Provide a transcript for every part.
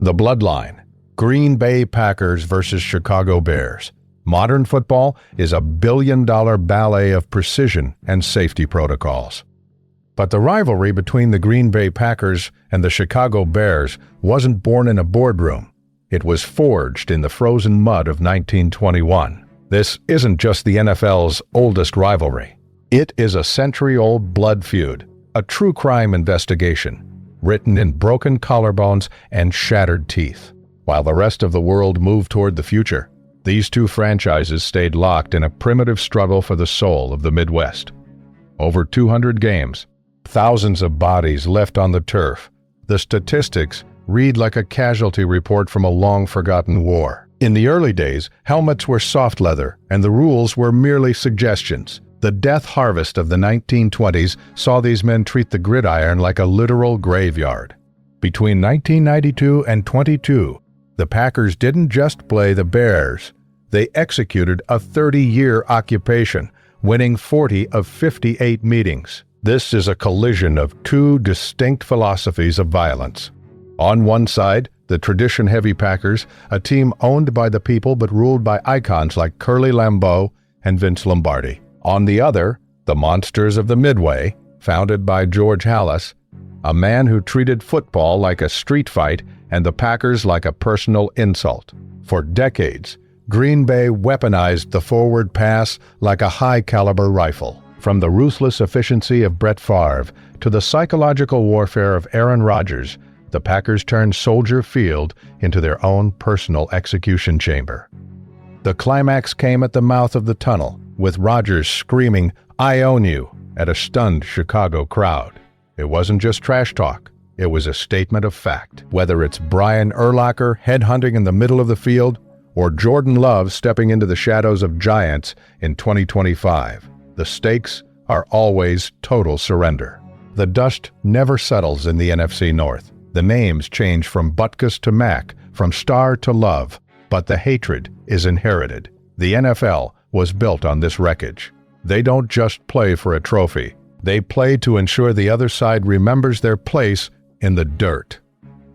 The bloodline. Green Bay Packers versus Chicago Bears. Modern football is a billion-dollar ballet of precision and safety protocols. But the rivalry between the Green Bay Packers and the Chicago Bears wasn't born in a boardroom. It was forged in the frozen mud of 1921. This isn't just the NFL's oldest rivalry. It is a century-old blood feud, a true crime investigation, written in broken collarbones and shattered teeth. While the rest of the world moved toward the future, these two franchises stayed locked in a primitive struggle for the soul of the Midwest. Over 200 games, thousands of bodies left on the turf. The statistics read like a casualty report from a long-forgotten war. In the early days, helmets were soft leather, and the rules were merely suggestions. The death harvest of the 1920s saw these men treat the gridiron like a literal graveyard. Between 1992 and 22, the Packers didn't just play the Bears. They executed a 30-year occupation, winning 40 of 58 meetings. This is a collision of two distinct philosophies of violence. On one side, the tradition-heavy Packers, a team owned by the people but ruled by icons like Curly Lambeau and Vince Lombardi. On the other, the monsters of the Midway, founded by George Halas, a man who treated football like a street fight and the Packers like a personal insult. For decades, Green Bay weaponized the forward pass like a high-caliber rifle. From the ruthless efficiency of Brett Favre to the psychological warfare of Aaron Rodgers, the Packers turned Soldier Field into their own personal execution chamber. The climax came at the mouth of the tunnel, with Rodgers screaming, "I own you," at a stunned Chicago crowd. It wasn't just trash talk. It was a statement of fact. Whether it's Brian Urlacher headhunting in the middle of the field or Jordan Love stepping into the shadows of giants in 2025, the stakes are always total surrender. The dust never settles in the NFC North. The names change from Butkus to Mac, from Star to Love, but the hatred is inherited. The NFL was built on this wreckage. They don't just play for a trophy. They play to ensure the other side remembers their place in the dirt.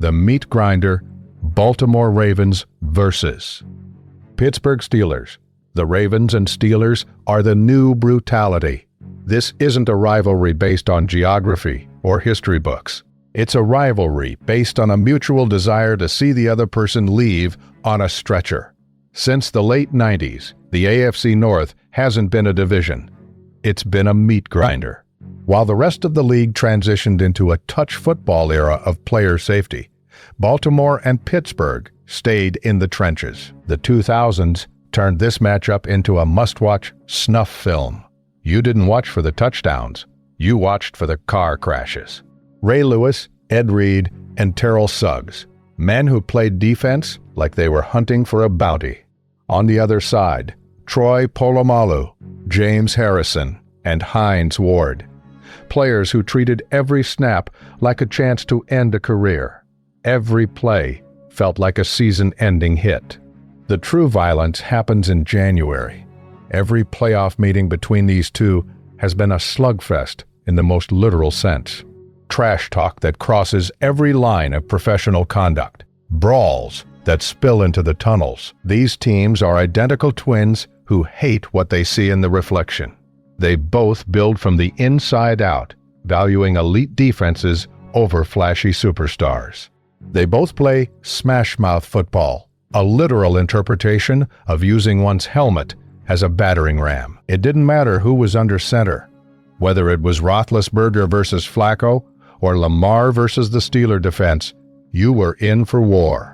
The meat grinder, Baltimore Ravens versus Pittsburgh Steelers. The Ravens and Steelers are the new brutality. This isn't a rivalry based on geography or history books. It's a rivalry based on a mutual desire to see the other person leave on a stretcher. Since the late 90s, the AFC North hasn't been a division. It's been a meat grinder. While the rest of the league transitioned into a touch football era of player safety, Baltimore and Pittsburgh stayed in the trenches. The 2000s turned this matchup into a must-watch snuff film. You didn't watch for the touchdowns. You watched for the car crashes. Ray Lewis, Ed Reed, and Terrell Suggs, men who played defense like they were hunting for a bounty. On the other side, Troy Polamalu, James Harrison, and Hines Ward, players who treated every snap like a chance to end a career. Every play felt like a season-ending hit. The true violence happens in January. Every playoff meeting between these two has been a slugfest in the most literal sense. Trash talk that crosses every line of professional conduct. Brawls that spill into the tunnels. These teams are identical twins who hate what they see in the reflection. They both build from the inside out, valuing elite defenses over flashy superstars. They both play smash-mouth football, a literal interpretation of using one's helmet as a battering ram. It didn't matter who was under center, whether it was Roethlisberger versus Flacco or Lamar versus the Steeler defense, you were in for war.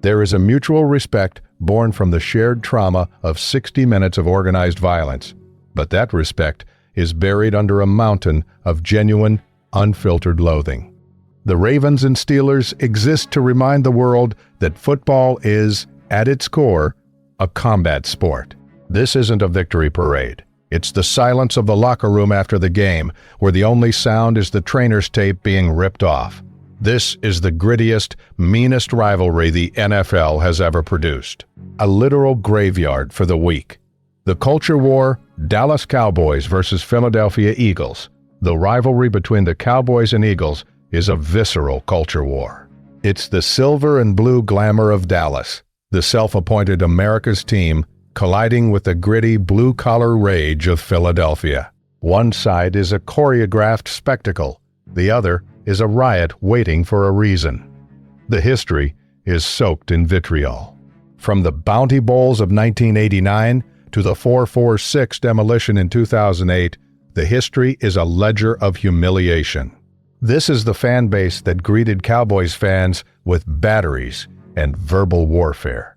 There is a mutual respect born from the shared trauma of 60 minutes of organized violence, but that respect is buried under a mountain of genuine, unfiltered loathing. The Ravens and Steelers exist to remind the world that football is, at its core, a combat sport. This isn't a victory parade. It's the silence of the locker room after the game, where the only sound is the trainer's tape being ripped off. This is the grittiest, meanest rivalry the NFL has ever produced. A literal graveyard for the weak. The culture war, Dallas Cowboys versus Philadelphia Eagles. The rivalry between the Cowboys and Eagles is a visceral culture war. It's the silver and blue glamour of Dallas, the self-appointed America's team, colliding with the gritty blue-collar rage of Philadelphia. One side is a choreographed spectacle, the other is a riot waiting for a reason. The history is soaked in vitriol. From the Bounty Bowls of 1989 to the 446 demolition in 2008, the history is a ledger of humiliation. This is the fan base that greeted Cowboys fans with batteries and verbal warfare.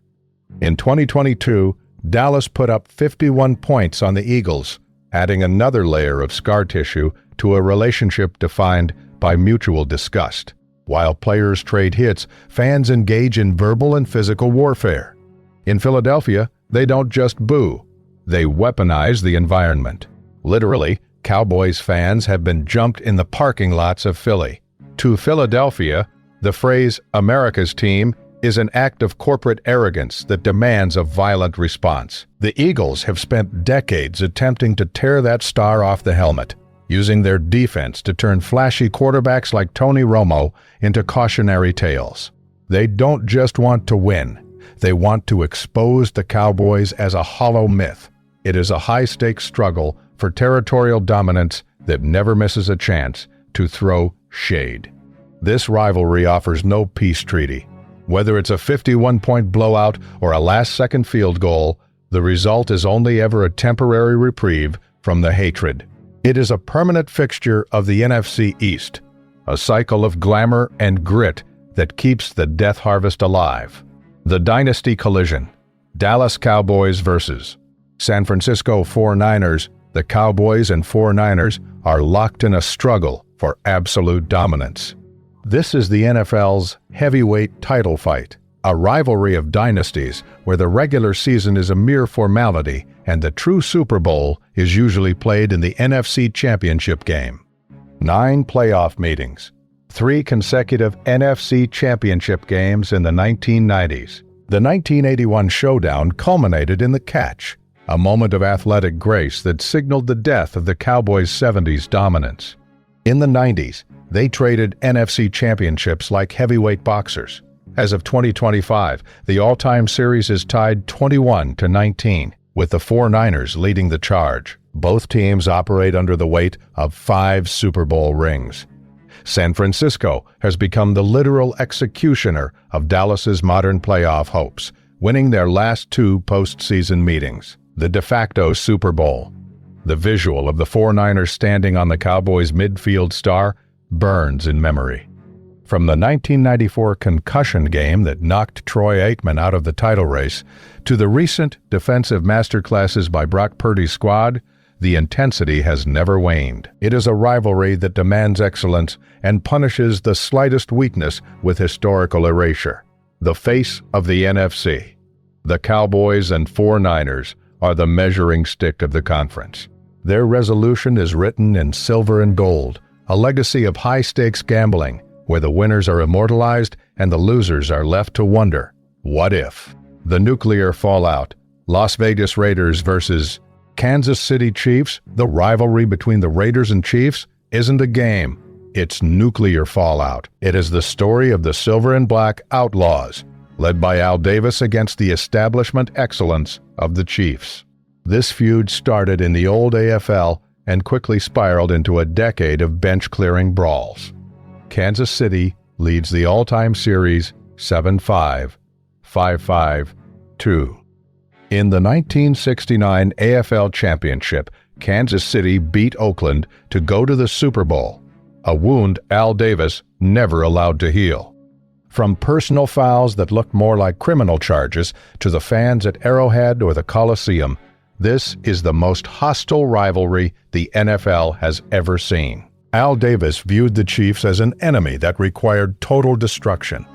In 2022, Dallas put up 51 points on the Eagles, adding another layer of scar tissue to a relationship defined by mutual disgust. While players trade hits, fans engage in verbal and physical warfare. In Philadelphia, they don't just boo, they weaponize the environment. Literally, Cowboys fans have been jumped in the parking lots of Philly. To Philadelphia, the phrase "America's team" is an act of corporate arrogance that demands a violent response. The Eagles have spent decades attempting to tear that star off the helmet, using their defense to turn flashy quarterbacks like Tony Romo into cautionary tales. They don't just want to win, they want to expose the Cowboys as a hollow myth. It is a high-stakes struggle for territorial dominance that never misses a chance to throw shade. This rivalry offers no peace treaty. Whether it's a 51-point blowout or a last-second field goal, the result is only ever a temporary reprieve from the hatred. It is a permanent fixture of the NFC East, a cycle of glamour and grit that keeps the death harvest alive. The Dynasty Collision. Dallas Cowboys versus San Francisco 49ers. The Cowboys and 49ers are locked in a struggle for absolute dominance. This is the NFL's heavyweight title fight, a rivalry of dynasties where the regular season is a mere formality and the true Super Bowl is usually played in the NFC Championship game. 9 playoff meetings, 3 consecutive NFC Championship games in the 1990s. The 1981 showdown culminated in the catch, a moment of athletic grace that signaled the death of the Cowboys' 70s dominance. In the 90s, they traded NFC championships like heavyweight boxers. As of 2025, the all-time series is tied 21-19, with the 49ers leading the charge. Both teams operate under the weight of 5 Super Bowl rings. San Francisco has become the literal executioner of Dallas's modern playoff hopes, winning their last 2 postseason meetings. The de facto Super Bowl. The visual of the 49ers standing on the Cowboys' midfield star burns in memory. From the 1994 concussion game that knocked Troy Aikman out of the title race to the recent defensive masterclasses by Brock Purdy's squad, the intensity has never waned. It is a rivalry that demands excellence and punishes the slightest weakness with historical erasure. The face of the NFC. The Cowboys and 49ers are the measuring stick of the conference. Their resolution is written in silver and gold, a legacy of high-stakes gambling, where the winners are immortalized and the losers are left to wonder, what if? The nuclear fallout. Las Vegas Raiders versus Kansas City Chiefs. The rivalry between the Raiders and Chiefs isn't a game, it's nuclear fallout. It is the story of the silver and black outlaws, led by Al Davis against the establishment excellence of the Chiefs. This feud started in the old AFL and quickly spiraled into a decade of bench-clearing brawls. Kansas City leads the all-time series 7-5, 5-5-2. In the 1969 AFL Championship, Kansas City beat Oakland to go to the Super Bowl, a wound Al Davis never allowed to heal. From personal fouls that looked more like criminal charges to the fans at Arrowhead or the Coliseum, this is the most hostile rivalry the NFL has ever seen. Al Davis viewed the Chiefs as an enemy that required total destruction.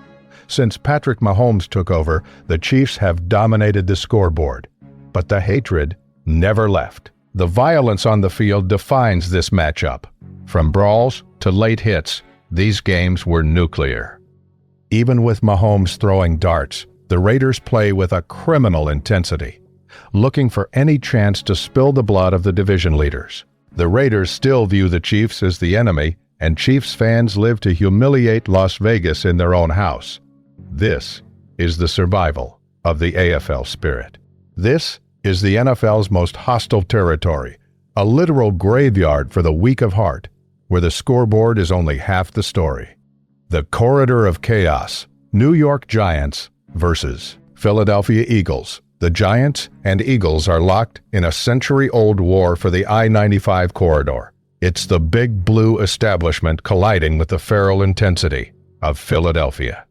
Since Patrick Mahomes took over, the Chiefs have dominated the scoreboard. But the hatred never left. The violence on the field defines this matchup. From brawls to late hits, these games were nuclear. Even with Mahomes throwing darts, the Raiders play with a criminal intensity, looking for any chance to spill the blood of the division leaders. The Raiders still view the Chiefs as the enemy and Chiefs fans live to humiliate Las Vegas in their own house. This is the survival of the AFL spirit. This is the NFL's most hostile territory, a literal graveyard for the weak of heart, where the scoreboard is only half the story. The corridor of chaos, New York Giants versus Philadelphia Eagles. The Giants and Eagles are locked in a century-old war for the I-95 corridor. It's the big blue establishment colliding with the feral intensity of Philadelphia.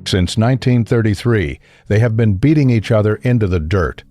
Since 1933, they have been beating each other into the dirt.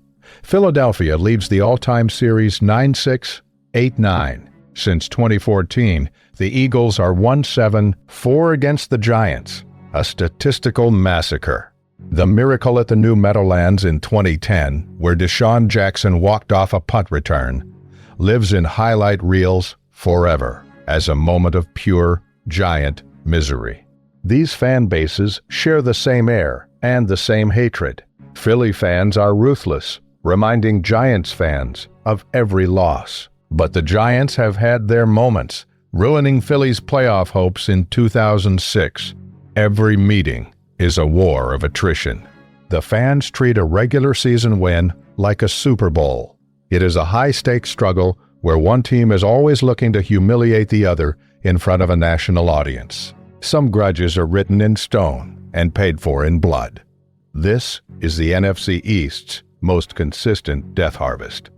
Philadelphia leads the all-time series 9-6, 8-9. Since 2014, the Eagles are 1-7-4 against the Giants, a statistical massacre. The miracle at the New Meadowlands in 2010, where Deshaun Jackson walked off a punt return, lives in highlight reels forever as a moment of pure Giant misery. These fan bases share the same air and the same hatred. Philly fans are ruthless, reminding Giants fans of every loss. But the Giants have had their moments, ruining Philly's playoff hopes in 2006. Every meeting is a war of attrition. The fans treat a regular season win like a Super Bowl. It is a high-stakes struggle where one team is always looking to humiliate the other in front of a national audience. Some grudges are written in stone and paid for in blood. This is the NFC East's most consistent death harvest.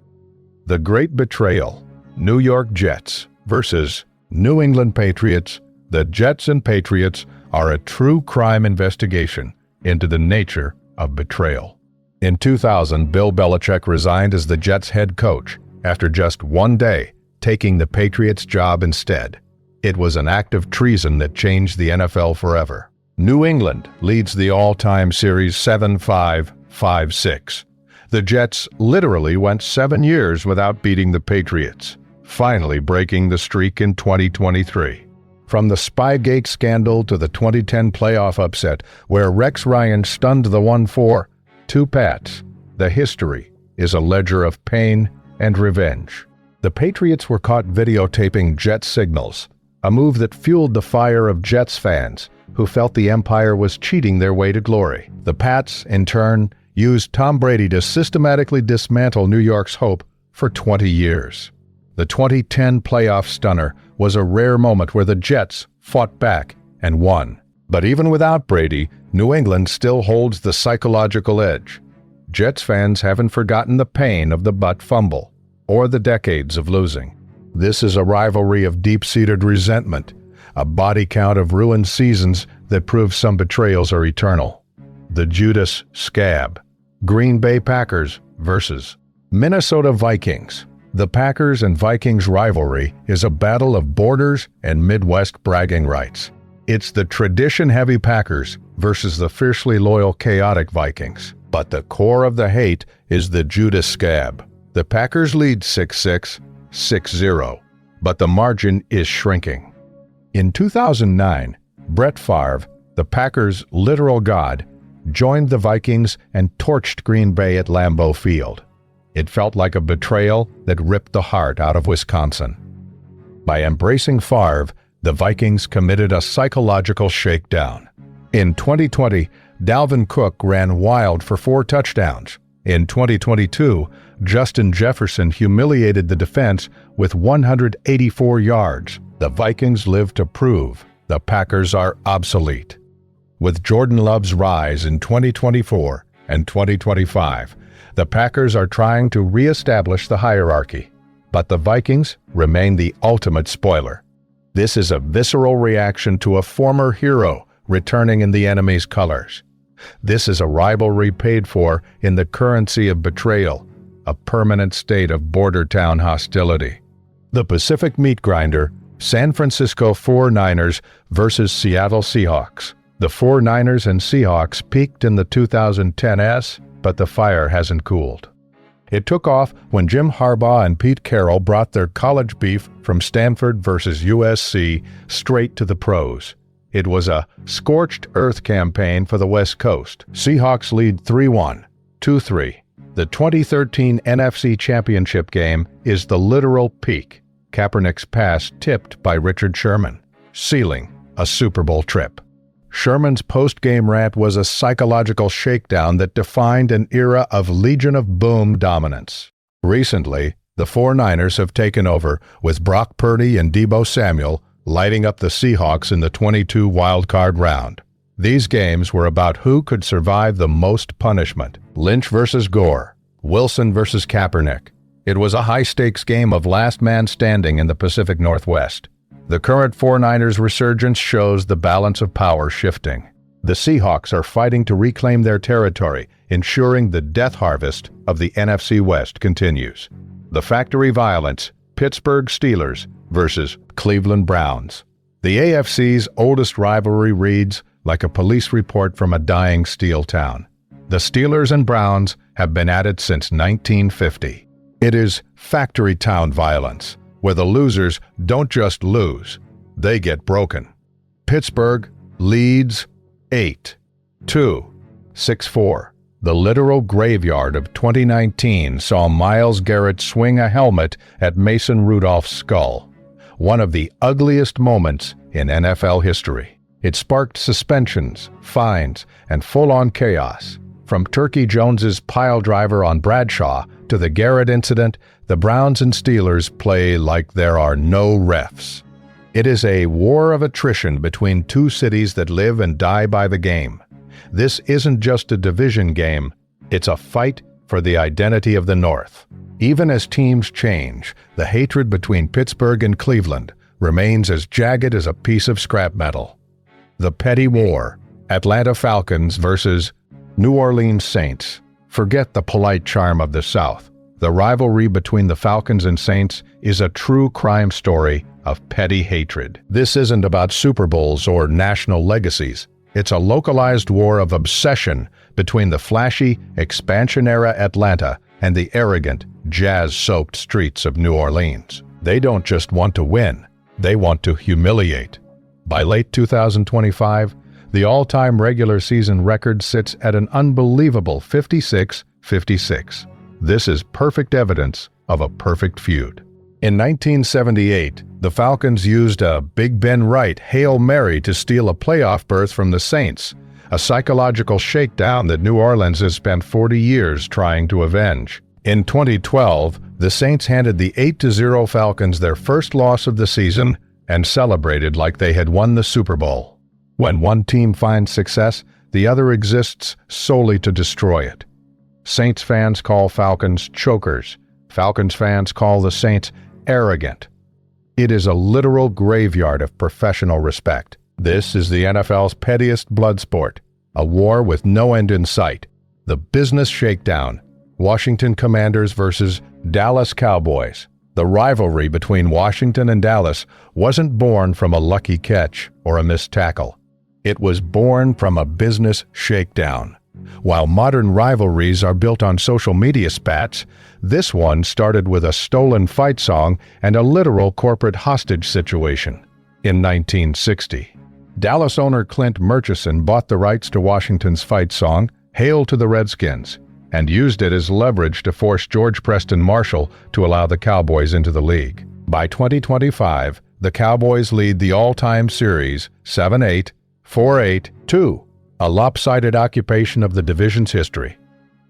The Great Betrayal, New York Jets versus New England Patriots. The Jets and Patriots are a true crime investigation into the nature of betrayal. In 2000, Bill Belichick resigned as the Jets head coach after just one day taking the Patriots' job instead. It was an act of treason that changed the NFL forever. New England leads the all-time series 7-5, 5-6. The Jets literally went 7 years without beating the Patriots, finally breaking the streak in 2023. From the Spygate scandal to the 2010 playoff upset, where Rex Ryan stunned the 1-4, two Pats, the history is a ledger of pain and revenge. The Patriots were caught videotaping Jet signals, a move that fueled the fire of Jets fans who felt the empire was cheating their way to glory. The Pats, in turn, used Tom Brady to systematically dismantle New York's hope for 20 years. The 2010 playoff stunner was a rare moment where the Jets fought back and won. But even without Brady, New England still holds the psychological edge. Jets fans haven't forgotten the pain of the butt fumble or the decades of losing. This is a rivalry of deep-seated resentment, a body count of ruined seasons that proves some betrayals are eternal. The Judas scab. Green Bay Packers versus Minnesota Vikings. The Packers and Vikings rivalry is a battle of borders and Midwest bragging rights. It's the tradition-heavy Packers versus the fiercely loyal, chaotic Vikings. But the core of the hate is the Judas scab. The Packers lead 6-6, 6-0, but the margin is shrinking. In 2009, Brett Favre, the Packers' literal god, joined the Vikings and torched Green Bay at Lambeau Field. It felt like a betrayal that ripped the heart out of Wisconsin. By embracing Favre, the Vikings committed a psychological shakedown. In 2020, Dalvin Cook ran wild for 4 touchdowns. In 2022, Justin Jefferson humiliated the defense with 184 yards. The Vikings live to prove the Packers are obsolete. With Jordan Love's rise in 2024 and 2025, the Packers are trying to re-establish the hierarchy, but the Vikings remain the ultimate spoiler. This is a visceral reaction to a former hero returning in the enemy's colors. This is a rivalry paid for in the currency of betrayal, a permanent state of border town hostility. The Pacific meatgrinder, San Francisco 49ers versus Seattle Seahawks. The 49ers and Seahawks peaked in the 2010s, but the fire hasn't cooled. It took off when Jim Harbaugh and Pete Carroll brought their college beef from Stanford versus USC straight to the pros. It was a scorched earth campaign for the West Coast. Seahawks lead 3-1, 2-3. The 2013 NFC Championship game is the literal peak. Kaepernick's pass tipped by Richard Sherman. sealing a Super Bowl trip. Sherman's post-game rant was a psychological shakedown that defined an era of Legion of Boom dominance. Recently, the 49ers have taken over, with Brock Purdy and Deebo Samuel lighting up the Seahawks in the 22 wildcard round. These games were about who could survive the most punishment. Lynch versus Gore, Wilson versus Kaepernick. It was a high-stakes game of last man standing in the Pacific Northwest. The current 49ers resurgence shows the balance of power shifting. The Seahawks are fighting to reclaim their territory, ensuring the death harvest of the NFC West continues. The factory violence, Pittsburgh Steelers versus Cleveland Browns. The AFC's oldest rivalry reads like a police report from a dying steel town. The Steelers and Browns have been at it since 1950. It is factory town violence, where the losers don't just lose, they get broken. Pittsburgh leads 8-2, 6-4. The literal graveyard of 2019 saw Myles Garrett swing a helmet at Mason Rudolph's skull, one of the ugliest moments in NFL history. It sparked suspensions, fines, and full-on chaos. From Turkey Jones's pile driver on Bradshaw to the Garrett incident, the Browns and Steelers play like there are no refs. It is a war of attrition between two cities that live and die by the game. This isn't just a division game, it's a fight for the identity of the North. Even as teams change, the hatred between Pittsburgh and Cleveland remains as jagged as a piece of scrap metal. The petty war, Atlanta Falcons versus New Orleans Saints. Forget the polite charm of the South. The rivalry between the Falcons and Saints is a true crime story of petty hatred. This isn't about Super Bowls or national legacies. It's a localized war of obsession between the flashy, expansion-era Atlanta and the arrogant, jazz-soaked streets of New Orleans. They don't just want to win, they want to humiliate. By late 2025, the all-time regular season record sits at an unbelievable 56-56. This is perfect evidence of a perfect feud. In 1978, the Falcons used a Big Ben Wright Hail Mary to steal a playoff berth from the Saints, a psychological shakedown that New Orleans has spent 40 years trying to avenge. In 2012, the Saints handed the 8-0 Falcons their first loss of the season and celebrated like they had won the Super Bowl. When one team finds success, the other exists solely to destroy it. Saints fans call Falcons chokers. Falcons fans call the Saints arrogant. It is a literal graveyard of professional respect. This is the NFL's pettiest blood sport, a war with no end in sight. The business shakedown, Washington Commanders versus Dallas Cowboys. The rivalry between Washington and Dallas wasn't born from a lucky catch or a missed tackle. It was born from a business shakedown. While modern rivalries are built on social media spats, this one started with a stolen fight song and a literal corporate hostage situation. In 1960, Dallas owner Clint Murchison bought the rights to Washington's fight song, "Hail to the Redskins," and used it as leverage to force George Preston Marshall to allow the Cowboys into the league. By 2025, the Cowboys lead the all-time series 7-8, 4-8-2. A lopsided occupation of the division's history.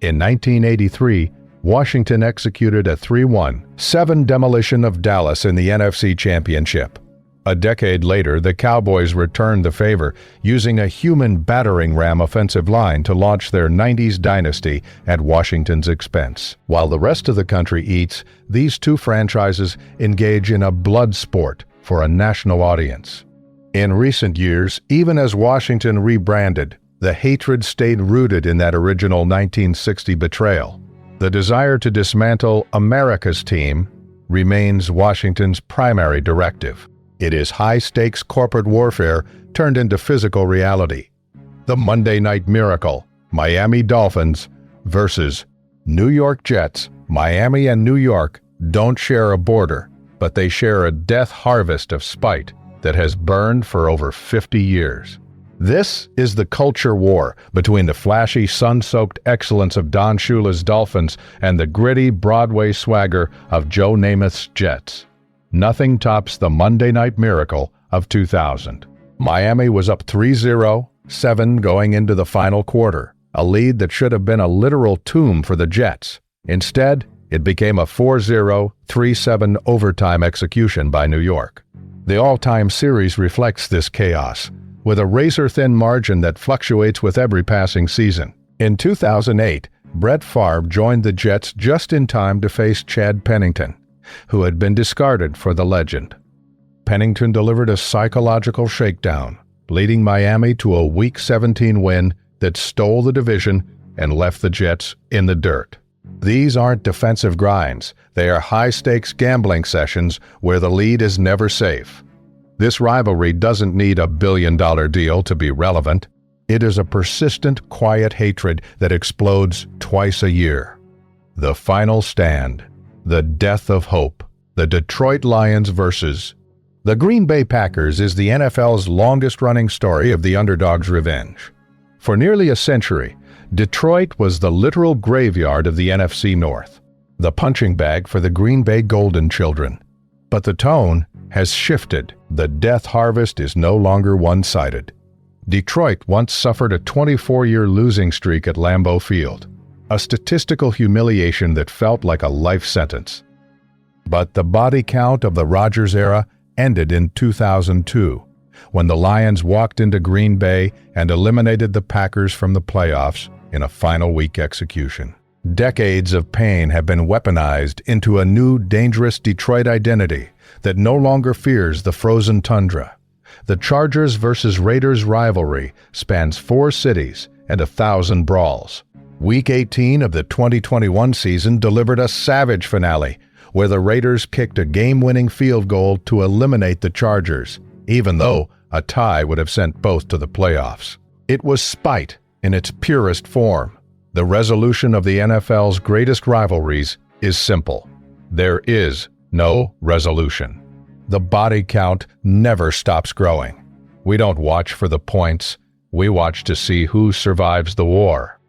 In 1983, Washington executed a 3-1-7 demolition of Dallas in the NFC Championship. A decade later, the Cowboys returned the favor, using a human battering ram offensive line to launch their 90s dynasty at Washington's expense. While the rest of the country eats, these two franchises engage in a blood sport for a national audience. In recent years, even as Washington rebranded, the hatred stayed rooted in that original 1960 betrayal. The desire to dismantle America's team remains Washington's primary directive. It is high-stakes corporate warfare turned into physical reality. The Monday Night Miracle, Miami Dolphins versus New York Jets. Miami and New York don't share a border, but they share a death harvest of spite that has burned for over 50 years. This is the culture war between the flashy, sun-soaked excellence of Don Shula's Dolphins and the gritty Broadway swagger of Joe Namath's Jets. Nothing tops the Monday Night Miracle of 2000. Miami was up 3-0, 7 going into the final quarter, a lead that should have been a literal tomb for the Jets. Instead, it became a 4-0, 3-7 overtime execution by New York. The all-time series reflects this chaos, with a razor-thin margin that fluctuates with every passing season. In 2008, Brett Favre joined the Jets just in time to face Chad Pennington, who had been discarded for the legend. Pennington delivered a psychological shakedown, leading Miami to a Week 17 win that stole the division and left the Jets in the dirt. These aren't defensive grinds. They are high-stakes gambling sessions where the lead is never safe. This rivalry doesn't need a billion-dollar deal to be relevant. It is a persistent, quiet hatred that explodes twice a year. The final stand. The death of hope. The Detroit Lions versus the Green Bay Packers is the NFL's longest-running story of the underdog's revenge. For nearly a century, Detroit was the literal graveyard of the NFC North, the punching bag for the Green Bay Golden Children. But the tone has shifted. The death harvest is no longer one-sided. Detroit once suffered a 24-year losing streak at Lambeau Field, a statistical humiliation that felt like a life sentence. But the body count of the Rodgers era ended in 2002, when the Lions walked into Green Bay and eliminated the Packers from the playoffs in a final week execution. Decades of pain have been weaponized into a new, dangerous Detroit identity that no longer fears the frozen tundra. The Chargers versus Raiders rivalry spans 4 cities and 1,000 brawls. Week 18 of the 2021 season delivered a savage finale, where the Raiders kicked a game-winning field goal to eliminate the Chargers, even though a tie would have sent both to the playoffs. It was spite in its purest form. The resolution of the NFL's greatest rivalries is simple. There is no resolution. The body count never stops growing. We don't watch for the points. We watch to see who survives the war.